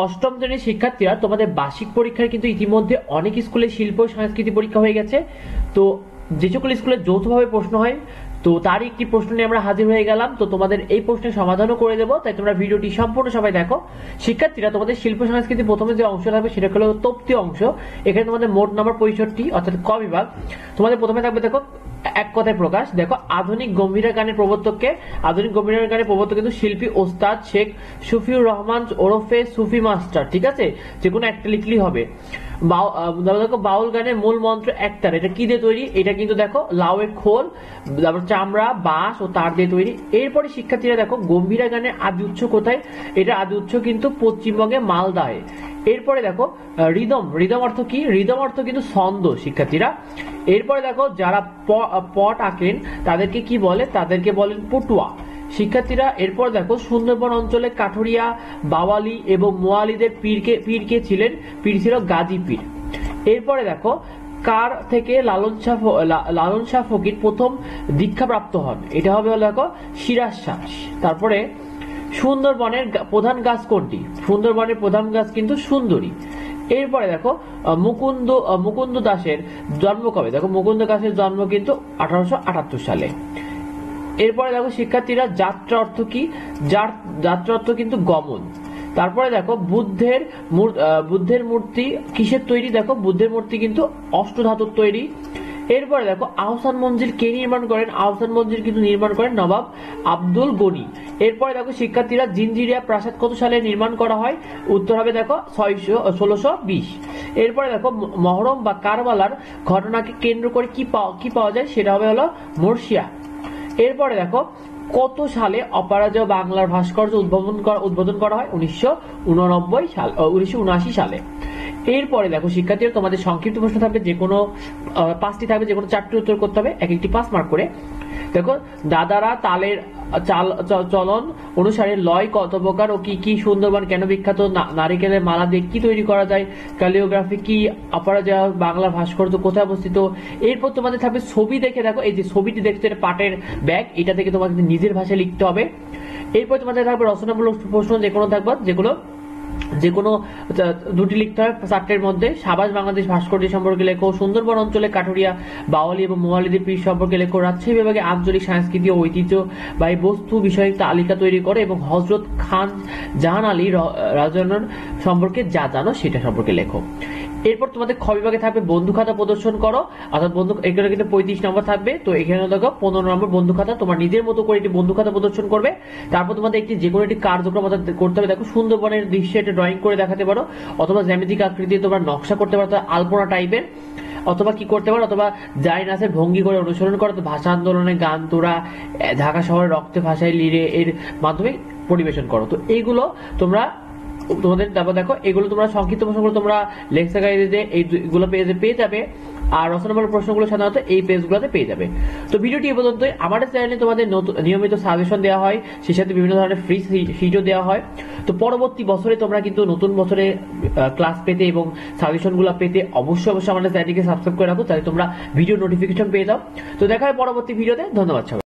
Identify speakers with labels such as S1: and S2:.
S1: অষ্টম শ্রেণীর শিক্ষার্থীরা তোমাদের বার্ষিক পরীক্ষায় কিন্তু ইতিমধ্যে অনেক স্কুলে শিল্প ও সংস্কৃতি পরীক্ষা হয়ে গেছে। তো যে সকল স্কুলে যৌথভাবে প্রশ্ন হয় তো তারই একটি প্রশ্ন নিয়ে আমরা হাজির হয়ে গেলাম। তো তোমাদের এই প্রশ্নের সমাধানও করে দেবো, তাই তোমরা ভিডিওটি সম্পূর্ণ সবাই দেখো। শিক্ষার্থীরা তোমাদের শিল্প সংস্কৃতি প্রথমে যে অংশ থাকবে সেটা হলো তত্ত্বীয় অংশ। এখানে তোমাদের মোট নাম্বার 65 অর্থাৎ ক বিভাগ। তোমাদের প্রথমে থাকবে দেখো এক কথায় প্রকাশ। দেখো আধুনিক গম্ভীরা গানের প্রবর্তককে, আধুনিক গম্ভীরা গানের প্রবর্তক কিন্তু শিল্পী ওস্তাদ শেখ সুফিউর রহমান ওরফে সুফি মাস্টার। ঠিক আছে, যে কোনো একটা লিখলেই হবে। দেখো বাউল গানের মূল মন্ত্র একতার। এটা কি দিয়ে তৈরি? এটা কিন্তু দেখো লাউয়ের খোল, তারপর চামড়া, বাঁশ ও তার দিয়ে তৈরি। এরপরে শিক্ষার্থীরা দেখো গম্ভীরা গানের আদি উৎস কোথায়? এটা আদি উৎস কিন্তু পশ্চিমবঙ্গে মালদায়। এরপরে দেখো রিদম, রিদম অর্থ কি? রিদম অর্থ কিন্তু ছন্দ শিক্ষার্থীরা। এরপরে দেখো যারা পট আঁকেন তাদেরকে কি বলে? তাদেরকে বলেন পটুয়া শিক্ষার্থীরা। এরপর দেখো সুন্দরবন অঞ্চলে কাঠুরিয়া, বাওয়ালি এবং মোয়ালিদের পীর কে ছিলেন? পীর ছিল গাজী পীর। এরপরে দেখো কার থেকে লালন শাহ ফকির প্রথম দীক্ষাপ্রাপ্ত হন? এটা হবে হলো দেখো সিরাজ শাহ। তারপরে সুন্দরবনের প্রধান গাছ কোনটি? সুন্দরবনের প্রধান গাছ কিন্তু সুন্দরী। এরপরে দেখো মুকুন্দ দাসের জন্ম কবে? দেখো মুকুন্দ দাসের জন্ম কিন্তু 1878 সালে। এরপরে দেখো শিক্ষার্থীরা যাত্রা অর্থ কি? যাত্রা অর্থ কিন্তু গমন। তারপরে দেখো বুদ্ধের মূর্তি কিসের তৈরি? দেখো বুদ্ধের মূর্তি কিন্তু অষ্টধাতুর তৈরি। এরপরে দেখো আহসান মঞ্জিল কে নির্মাণ করেন? আহসান মঞ্জিল কিন্তু নির্মাণ করেন নবাব আব্দুল গনি। এরপরে দেখো শিক্ষার্থীরা জিঞ্জিরিয়া প্রাসাদ কত সালে নির্মাণ করা হয়? উত্তর হবে দেখো 1620। এরপরে দেখো মহরম বা কারবালার ঘটনাকে কেন্দ্র করে কি পাওয়া যায়? সেটা হবে হলো মর্শিয়া। এরপরে দেখো কত সালে অপরাজেয় বাংলার ভাস্কর্য উদ্বোধন করা হয়? 1979 সালে। এরপরে দেখো শিক্ষার্থীরা তোমাদের সংক্ষিপ্ত প্রশ্ন থাকবে, যে কোনো 5টি থাকবে, যে কোনো 4টি উত্তর করতে হবে, এক একটি 5 মার্ক করে। দেখো দাদারা তালের চলন অনুসারে লয় কত প্রকার ও কি কি? সুন্দরবন কেন বিখ্যাত? নারিকেলের মালা দিয়ে কি তৈরি করা যায়? ক্যালিওগ্রাফি কি? অপরাজেয় বাংলা ভাস্কর্য কোথায় অবস্থিত? এরপর তোমাদের থাকবে ছবি দেখে। দেখো এই যে ছবিটি দেখতে, এটা পাটের ব্যাগ, এটা থেকে তোমাকে নিজের ভাষায় লিখতে হবে। এরপর তোমাদের থাকবে রচনামূলক প্রশ্ন, যে কোনো থাকবে, যে কোনো 2টি লিখতে হয় 4টের মধ্যে। সাবাস বাংলাদেশ ভাস্কর্য সম্পর্কে লেখো, সুন্দরবন অঞ্চলে কাঠুরিয়া, বাওয়ালি এবং মোয়ালিদের পীর সম্পর্কে লেখো, রাজশাহী বিভাগে আঞ্চলিক সংস্কৃতি ও ঐতিহ্যবাহী বস্তু বিষয়ক তালিকা তৈরি করে এবং হযরত খান জাহান আলী রাজনের সম্পর্কে যা জানো সেটা সম্পর্কে লেখো। এরপর তোমাদের খ বিভাগে থাকবে বন্ধু খাতা প্রদর্শন করো, অর্থাৎ এখানে কিন্তু 35 নম্বর থাকবে। তো এখানে দেখো 15 নম্বর বন্ধু খাতা, তোমার নিজের মতো করে একটি বন্ধু খাতা প্রদর্শন করবে। তারপর তোমাদের যে কোনো একটি কার্যক্রম করতে হবে। দেখো সুন্দরবনের দৃশ্যে একটা ড্রয়িং করে দেখাতে পারো, অথবা জ্যামিতিক আকৃতি তোমরা নকশা করতে পারো, আলপনা টাইপের, অথবা কি করতে পারো, অথবা যাই নাচের ভঙ্গি করে অনুসরণ করো, ভাষা আন্দোলনে গান তোরা ঢাকা শহরের রক্তে ভাষায় লিরে এর মাধ্যমে পরিবেশন করো। তো এইগুলো তোমরা তোমাদের তারপর দেখো এগুলো তোমরা সংক্ষিপ্ত প্রশ্নগুলো তোমরা লেকচার গাইডে এইগুলো পেয়ে যাবে, আর রচনামূলক প্রশ্নগুলো সাধারণত এই পেজগুলোতে পেয়ে যাবে। তো ভিডিওটি এই পর্যন্তই। আমাদের চ্যানেলে তোমাদের নিয়মিত সাজেশন দেওয়া হয়, সেই সাথে বিভিন্ন ধরনের ফ্রি শিটও দেওয়া হয়। তো পরবর্তী বছরে তোমরা কিন্তু নতুন বছরে ক্লাস পেতে এবং সাজেশনগুলো পেতে অবশ্যই আমাদের চ্যানেলটিকে সাবস্ক্রাইব করে রাখো, তাহলে তোমরা ভিডিও নোটিফিকেশন পেয়ে যাও। তো দেখা হয় পরবর্তী ভিডিওতে। ধন্যবাদ সবাই।